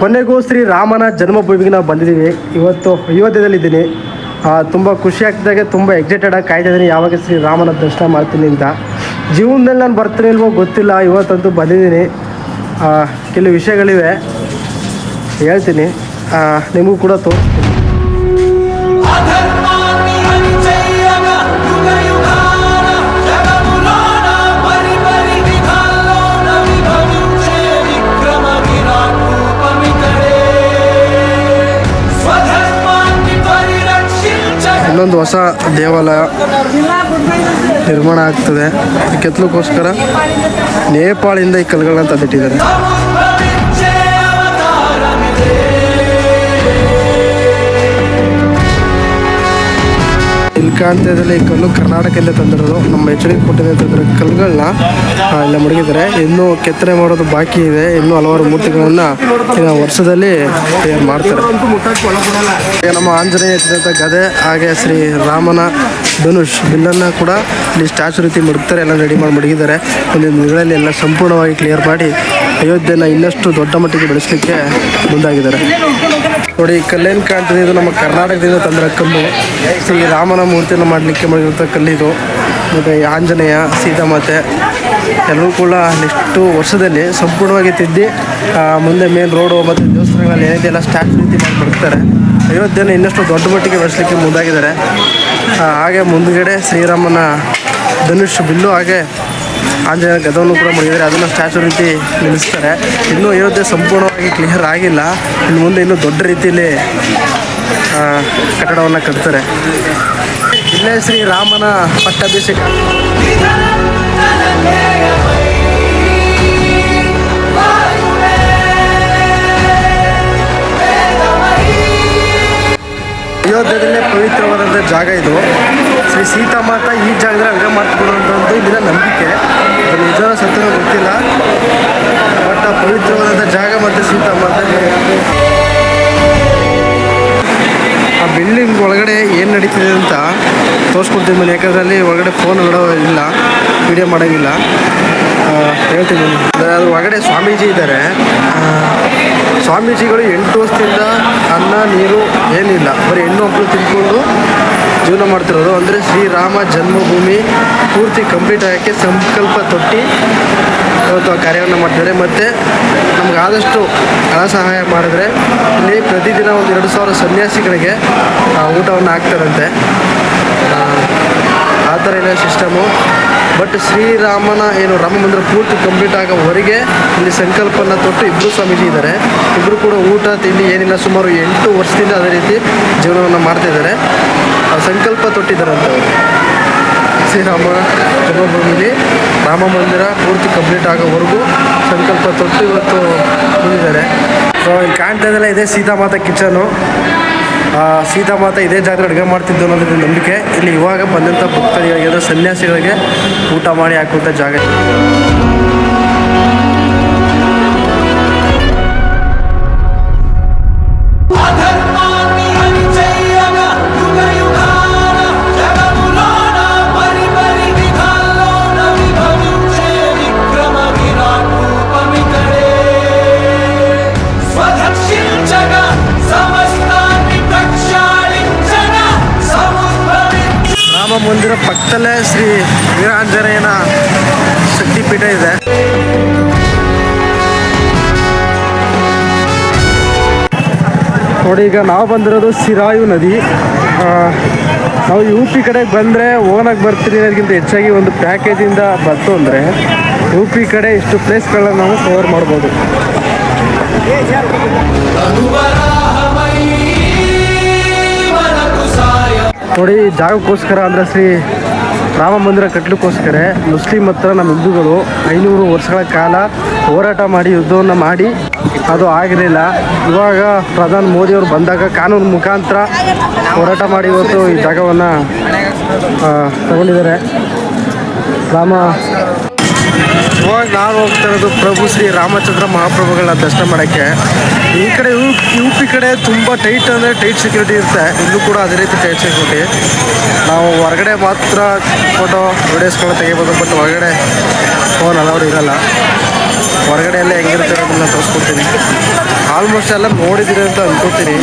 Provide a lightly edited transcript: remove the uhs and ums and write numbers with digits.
ಕೊನೆಗೂ ಶ್ರೀ ರಾಮನ ಜನ್ಮಭೂಮಿಗೆ ನಾವು ಬಂದಿದ್ದೀವಿ. ಇವತ್ತು ಅಯೋಧ್ಯೆಯಲ್ಲಿದ್ದೀನಿ. ತುಂಬ ಖುಷಿ ಆಗ್ತಿದ್ದಾಗೆ, ತುಂಬ ಎಕ್ಸೈಟೆಡಾಗಿ ಕಾಯ್ತಾ ಇದ್ದೀನಿ ಯಾವಾಗ ಶ್ರೀ ರಾಮನ ದರ್ಶನ ಮಾಡ್ತೀನಿ ಅಂತ. ಜೀವನದಲ್ಲಿ ನಾನು ಬರ್ತೀನಿ ಇಲ್ವೋ ಗೊತ್ತಿಲ್ಲ, ಇವತ್ತಂತೂ ಬಂದಿದ್ದೀನಿ. ಕೆಲವು ವಿಷಯಗಳಿವೆ ಹೇಳ್ತೀನಿ, ನಿಮಗೂ ಕೂಡ ತೋರಿಸ್ತೀನಿ. ಇನ್ನೊಂದು ಹೊಸ ದೇವಾಲಯ ನಿರ್ಮಾಣ ಆಗ್ತದೆ. ಕೆತ್ತಲಕ್ಕೋಸ್ಕರ ನೇಪಾಳಿಂದ ಈ ಕಲ್ಲುಗಳನ್ನ ತಂದಿಟ್ಟಿದ್ದಾರೆ. ಇಲ್ಲಿ ಕಾಣ್ತಿದ್ದಲ್ಲಿ ಈ ಕಲ್ಲು ಕರ್ನಾಟಕದಲ್ಲೇ ತಂದಿರೋದು. ನಮ್ಮ HOD ಕೊಟ್ಟಿದೆ ತಂದಿರೋ ಕಲ್ಲುಗಳನ್ನ ಇಲ್ಲ ಮಡಗಿದ್ದಾರೆ. ಇನ್ನೂ ಕೆತ್ತನೆ ಮಾಡೋದು ಬಾಕಿ ಇದೆ. ಇನ್ನೂ ಹಲವಾರು ಮೂರ್ತಿಗಳನ್ನು ವರ್ಷದಲ್ಲಿ ತಯಾರು ಮಾಡ್ತಾರೆ. ನಮ್ಮ ಆಂಜನೇಯ ಎತ್ತಿದಂಥ ಗದೆ, ಹಾಗೆ ಶ್ರೀ ರಾಮನ ಧನುಷ್ ಬಿಲ್ಲನ್ನು ಕೂಡ ಇಲ್ಲಿ ಸ್ಟ್ಯಾಚು ರೀತಿ ಮಡಗ್ತಾರೆ. ಎಲ್ಲ ರೆಡಿ ಮಾಡಿ ಮಡಗಿದ್ದಾರೆ. ಒಂದೊಂದು ದಿನಗಳಲ್ಲಿ ಎಲ್ಲ ಸಂಪೂರ್ಣವಾಗಿ ಕ್ಲಿಯರ್ ಮಾಡಿ ಅಯೋಧ್ಯೆನ ಇನ್ನಷ್ಟು ದೊಡ್ಡ ಮಟ್ಟಿಗೆ ಬೆಳೆಸಲಿಕ್ಕೆ ಮುಂದಾಗಿದ್ದಾರೆ. ನೋಡಿ, ಈ ಕಲ್ಲೇನು ಕಾಣ್ತಿದೆ, ಇದು ನಮ್ಮ ಕರ್ನಾಟಕದಿಂದ ತಂದಿರೋ ಕಲ್ಲು. ಶ್ರೀ ರಾಮನ ಮೂರ್ತಿಯನ್ನು ಮಾಡಲಿಕ್ಕೆ ಮಾಡಿರುವಂಥ ಕಲ್ಲಿದು. ಮತ್ತು ಆಂಜನೇಯ, ಸೀತಾಮಾತೆ ಎಲ್ಲರೂ ಕೂಡ ನೆಕ್ಸ್ಟು ವರ್ಷದಲ್ಲಿ ಸಂಪೂರ್ಣವಾಗಿ ತಿದ್ದಿ ಮುಂದೆ ಮೇನ್ ರೋಡು ಮತ್ತು ದೇವಸ್ಥಾನಗಳಲ್ಲಿ ಏನಿದೆ ಎಲ್ಲ ಸ್ಟ್ಯಾಚು ರೀತಿ ಮಾಡಿ ಬಿಡ್ತಾರೆ. ಅಯೋಧ್ಯೆನ ಇನ್ನಷ್ಟು ದೊಡ್ಡ ಮಟ್ಟಿಗೆ ಬೆಳೆಸಲಿಕ್ಕೆ ಮುಂದಾಗಿದ್ದಾರೆ. ಹಾಗೆ ಮುಂದುಗಡೆ ಶ್ರೀರಾಮನ ಧನುಷ್ ಬಿಲ್ಲು, ಹಾಗೆ ಆಂಜನೇಯ ಗದವನ್ನು ಕೂಡ ಮಾಡಿದ್ದಾರೆ. ಅದನ್ನು ಸ್ಟ್ಯಾಚು ರೀತಿ ನಿಲ್ಲಿಸ್ತಾರೆ. ಇನ್ನೂ ಅಯೋಧ್ಯೆ ಸಂಪೂರ್ಣವಾಗಿ ಕ್ಲಿಯರ್ ಆಗಿಲ್ಲ. ಇನ್ನು ಮುಂದೆ ಇನ್ನೂ ದೊಡ್ಡ ರೀತಿಯಲ್ಲಿ ಕಟ್ಟಡವನ್ನು ಕಟ್ತಾರೆ. ಇಲ್ಲೇ ಶ್ರೀ ರಾಮನ ಪಟ್ಟಾಭಿಷೇಕ. ಅಯೋಧ್ಯೆಯಲ್ಲೇ ಪವಿತ್ರವಾದಂಥ ಜಾಗ ಇದು. ಶ್ರೀ ಸೀತಾಮಾತಾ ಈ ಜಾಗದಲ್ಲಿ ಅಡುಗೆ ಮಾಡ್ತಿರೋಂಥದ್ದು ಇಲ್ಲಿನ ನಂಬಿಕೆ. ಅದು ನಿಜವಾದ ಸತ್ಯನೂ ಗೊತ್ತಿಲ್ಲ, ಬಟ್ ಆ ಪವಿತ್ರವಾದಂಥ ಜಾಗ ಮತ್ತು ಸೀತಾಮಾತೆ. ಆ ಬಿಲ್ಡಿಂಗ್ ಒಳಗಡೆ ಏನು ನಡೀತಿದೆ ಅಂತ ತೋರಿಸ್ಕೊಡ್ತೀನಿ ಬನ್ನಿ. ಯಾಕಂದರೆ ಅಲ್ಲಿ ಒಳಗಡೆ ಫೋನ್ ಇಲ್ಲ, ವಿಡಿಯೋ ಮಾಡೋಂಗಿಲ್ಲ. ಹೇಳ್ತೀನಿ ಬನ್ನಿ. ಅದ್ರ ಒಳಗಡೆ ಸ್ವಾಮೀಜಿ ಇದ್ದಾರೆ. ಸ್ವಾಮೀಜಿಗಳು 8 ವರ್ಷದಿಂದ ಅನ್ನ ನೀರು ಏನಿಲ್ಲ, ಬರೀ ಹೆಣ್ಣು ಮಕ್ಕಳು ತಿನ್ಕೊಂಡು ಜೀವನ ಮಾಡ್ತಿರೋದು. ಅಂದರೆ ಶ್ರೀರಾಮ ಜನ್ಮಭೂಮಿ ಪೂರ್ತಿ ಕಂಪ್ಲೀಟ್ ಆಗೋಕ್ಕೆ ಸಂಕಲ್ಪ ತೊಟ್ಟು ಇವತ್ತು ಆ ಕಾರ್ಯವನ್ನು ಮಾಡ್ತಿದ್ದಾರೆ. ಮತ್ತು ನಮ್ಗೆ ಆದಷ್ಟು ಹಣ ಸಹಾಯ ಮಾಡಿದ್ರೆ ಇಲ್ಲಿ ಪ್ರತಿದಿನ ಒಂದು 2,000 ಸನ್ಯಾಸಿಗಳಿಗೆ ಊಟವನ್ನು ಹಾಕ್ತಾರಂತೆ. ಆ ಥರ ಏನೋ ಸಿಸ್ಟಮು. ಬಟ್ ಶ್ರೀರಾಮನ ಏನು ರಾಮ ಮಂದಿರ ಪೂರ್ತಿ ಕಂಪ್ಲೀಟ್ ಆಗೋವರೆಗೆ ಇಲ್ಲಿ ಸಂಕಲ್ಪನ ತೊಟ್ಟು ಇಬ್ಬರು ಸ್ವಾಮೀಜಿ ಇದ್ದಾರೆ. ಇಬ್ಬರು ಕೂಡ ಊಟ ತಿಂಡಿ ಏನಿಲ್ಲ, ಸುಮಾರು 8 ವರ್ಷದಿಂದ ಅದೇ ರೀತಿ ಜೀವನವನ್ನು ಮಾಡ್ತಾಯಿದ್ದಾರೆ. ಸಂಕಲ್ಪ ತೊಟ್ಟಿದ್ದಾರಂತೆ ಅವರು. ಶ್ರೀರಾಮ ಜನ್ಮಭೂಮಿಲಿ ರಾಮ ಮಂದಿರ ಪೂರ್ತಿ ಕಂಪ್ಲೀಟ್ ಆಗೋವರೆಗೂ ಸಂಕಲ್ಪ ತೊಟ್ಟು ಇವತ್ತು ಬಂದಿದ್ದಾರೆ. ಸೊ ಇಲ್ಲಿ ಕಾಣ್ತಾ ಇದೆಲ್ಲ ಇದೆ ಸೀತಾಮಾತಾ ಕಿಚನು. ಸೀತಾಮಾತಾ ಇದೇ ಜಾಗದಲ್ಲಿ ಅಡುಗೆ ಮಾಡ್ತಿದ್ದು ಅನ್ನೋದ್ರ ನಂಬಿಕೆ. ಇಲ್ಲಿ ಇವಾಗ ಬಂದಂಥ ಭಕ್ತರಿಗೆ ಅಂದರೆ ಸನ್ಯಾಸಿಗಳಿಗೆ ಊಟ ಮಾಡಿ ಹಾಕುವಂಥ ಜಾಗ. ಮಂದಿರ ಪಕ್ಕದಲ್ಲೇ ಶ್ರೀ ವೀರಾಂಜನೇಯನ ಶಕ್ತಿಪೀಠ ಇದೆ. ನೋಡಿ, ಈಗ ನಾವು ಬಂದಿರೋದು ಸಿರಾಯು ನದಿ. ನಾವು UP ಕಡೆಗೆ ಬಂದರೆ ಓನಾಗಿ ಬರ್ತೀನಿ ಅನ್ನೋದಕ್ಕಿಂತ ಹೆಚ್ಚಾಗಿ ಒಂದು ಪ್ಯಾಕೇಜಿಂದ ಬಂತು ಅಂದರೆ UP ಕಡೆ ಇಷ್ಟು ಪ್ಲೇಸ್ಗಳನ್ನ ನಾವು ಕವರ್ ಮಾಡ್ಬೋದು. ನೋಡಿ, ಜಾಗಕ್ಕೋಸ್ಕರ ಅಂದರೆ ಶ್ರೀ ರಾಮ ಮಂದಿರ ಕಟ್ಟಲಿಕ್ಕೋಸ್ಕರ ಮುಸ್ಲಿಂ ಹತ್ರ ನಮ್ಮ ಹಿಂದೂಗಳು 500 ವರ್ಷಗಳ ಕಾಲ ಹೋರಾಟ ಮಾಡಿ ಯುದ್ಧವನ್ನು ಮಾಡಿ ಅದು ಆಗಿರಲಿಲ್ಲ. ಇವಾಗ ಪ್ರಧಾನಿ ಮೋದಿಯವರು ಬಂದಾಗ ಕಾನೂನು ಮುಖಾಂತರ ಹೋರಾಟ ಮಾಡಿ ಇವತ್ತು ಈ ಜಾಗವನ್ನು ತಗೊಂಡಿದ್ದಾರೆ. ಇವಾಗ ನಾವು ಹೋಗ್ತಾ ಇರೋದು ಪ್ರಭು ಶ್ರೀ ರಾಮಚಂದ್ರ ಮಹಾಪ್ರಭುಗಳನ್ನ ದರ್ಶನ ಮಾಡೋಕ್ಕೆ. ಈ ಕಡೆ UP ಕಡೆ ತುಂಬ ಟೈಟ್ ಅಂದರೆ ಟೈಟ್ ಸೆಕ್ಯೂರಿಟಿ ಇರುತ್ತೆ. ಇಲ್ಲೂ ಕೂಡ ಅದೇ ರೀತಿ ಟೈಟ್ ಸೆಕ್ಯೂರಿಟಿ. ನಾವು ಹೊರಗಡೆ ಮಾತ್ರ ಫೋಟೋ ವಿಡಿಯೋಸ್ಗಳನ್ನ ತೆಗಿಬೋದು, ಬಟ್ ಹೊರಗಡೆ ಫೋನ್ ಅಲೌಡ್ ಇರೋಲ್ಲ. ಹೊರಗಡೆ ಎಲ್ಲ ಹೆಂಗಿರುತ್ತೆ ಅದನ್ನು ತೋರಿಸ್ಕೊಡ್ತೀನಿ. ಆಲ್ಮೋಸ್ಟ್ ಎಲ್ಲ ನೋಡಿದ್ದೀರಿ ಅಂತ ಅನ್ಕೋತೀನಿ.